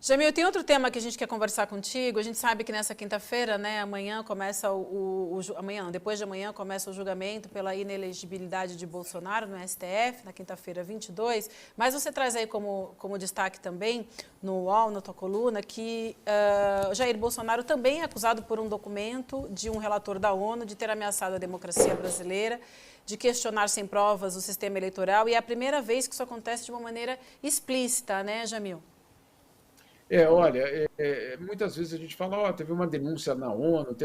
Jamil, tem outro tema que a gente quer conversar contigo. A gente sabe que nessa quinta-feira, né, amanhã começa depois de amanhã começa o julgamento pela inelegibilidade de Bolsonaro no STF, na quinta-feira 22. Mas você traz aí como destaque também no UOL, na tua coluna, que Jair Bolsonaro também é acusado por um documento de um relator da ONU de ter ameaçado a democracia brasileira, de questionar sem provas o sistema eleitoral. E é a primeira vez que isso acontece de uma maneira explícita, né, Jamil? Olha, muitas vezes a gente fala, teve uma denúncia na ONU,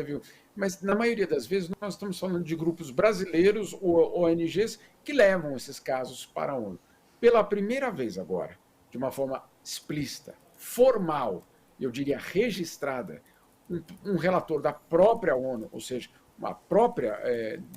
mas na maioria das vezes nós estamos falando de grupos brasileiros ou ONGs que levam esses casos para a ONU. Pela primeira vez agora, de uma forma explícita, formal, eu diria registrada, um relator da própria ONU, ou seja, uma própria,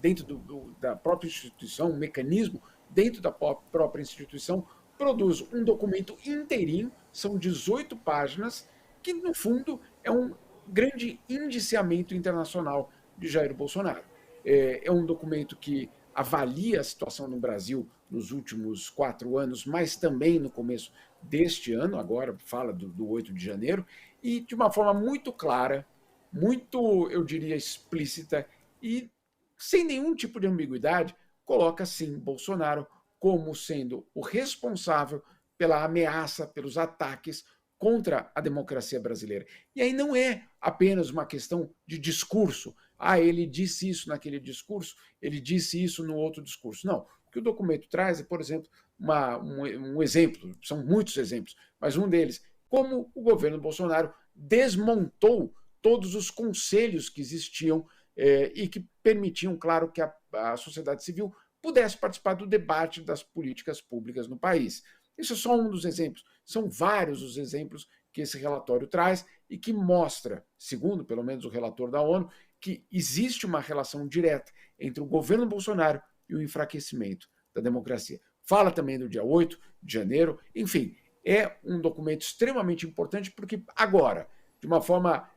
dentro da própria instituição, um mecanismo dentro da própria instituição, produz um documento inteirinho, são 18 páginas, que no fundo é um grande indiciamento internacional de Jair Bolsonaro. É um documento que avalia a situação no Brasil nos últimos 4 anos, mas também no começo deste ano, agora fala do 8 de janeiro, e de uma forma muito clara, muito, eu diria, explícita e sem nenhum tipo de ambiguidade, coloca sim Bolsonaro como sendo o responsável pela ameaça, pelos ataques contra a democracia brasileira. E aí não é apenas uma questão de discurso. Ele disse isso naquele discurso, ele disse isso no outro discurso. Não. O que o documento traz é, por exemplo, um exemplo, são muitos exemplos, mas um deles, como o governo Bolsonaro desmontou todos os conselhos que existiam e que permitiam, claro, que a sociedade civil pudesse participar do debate das políticas públicas no país. Isso é só um dos exemplos. São vários os exemplos que esse relatório traz e que mostra, segundo pelo menos o relator da ONU, que existe uma relação direta entre o governo Bolsonaro e o enfraquecimento da democracia. Fala também do dia 8 de janeiro, enfim, é um documento extremamente importante porque agora, de uma forma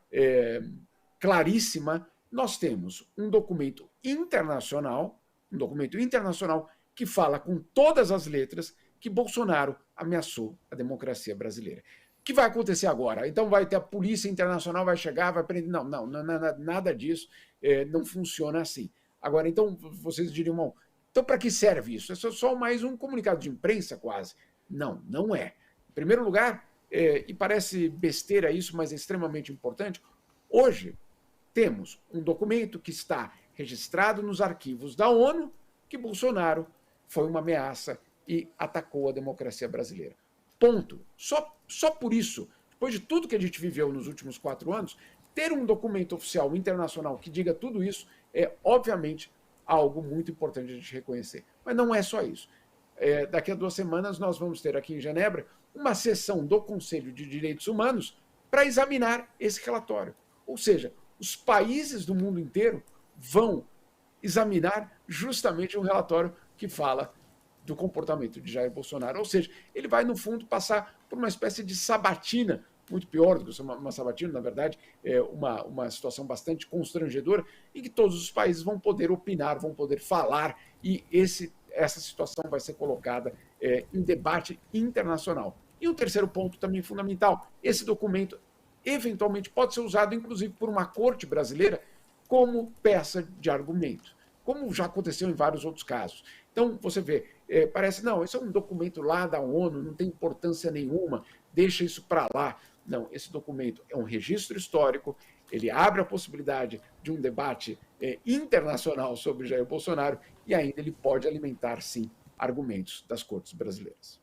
claríssima, nós temos um documento internacional que fala com todas as letras que Bolsonaro ameaçou a democracia brasileira. O que vai acontecer agora? Então vai ter a Polícia Internacional, vai chegar, vai prender. Não, nada disso, não funciona assim. Agora, então, vocês diriam, então para que serve isso? É só mais um comunicado de imprensa, quase. Não, não é. Em primeiro lugar, e parece besteira isso, mas é extremamente importante, hoje temos um documento que está registrado nos arquivos da ONU que Bolsonaro foi uma ameaça e atacou a democracia brasileira. Ponto. Só por isso, depois de tudo que a gente viveu nos últimos 4 anos, ter um documento oficial internacional que diga tudo isso é, obviamente, algo muito importante de a gente reconhecer. Mas não é só isso. Daqui a 2 semanas nós vamos ter aqui em Genebra uma sessão do Conselho de Direitos Humanos para examinar esse relatório. Ou seja, os países do mundo inteiro vão examinar justamente um relatório que fala do comportamento de Jair Bolsonaro. Ou seja, ele vai, no fundo, passar por uma espécie de sabatina, muito pior do que uma sabatina, na verdade, é uma situação bastante constrangedora, em que todos os países vão poder opinar, vão poder falar, e essa situação vai ser colocada em debate internacional. E um terceiro ponto também fundamental, esse documento eventualmente pode ser usado, inclusive, por uma corte brasileira como peça de argumento, como já aconteceu em vários outros casos. Então, você vê, parece, não, esse é um documento lá da ONU, não tem importância nenhuma, deixa isso para lá. Não, esse documento é um registro histórico, ele abre a possibilidade de um debate internacional sobre Jair Bolsonaro e ainda ele pode alimentar, sim, argumentos das cortes brasileiras.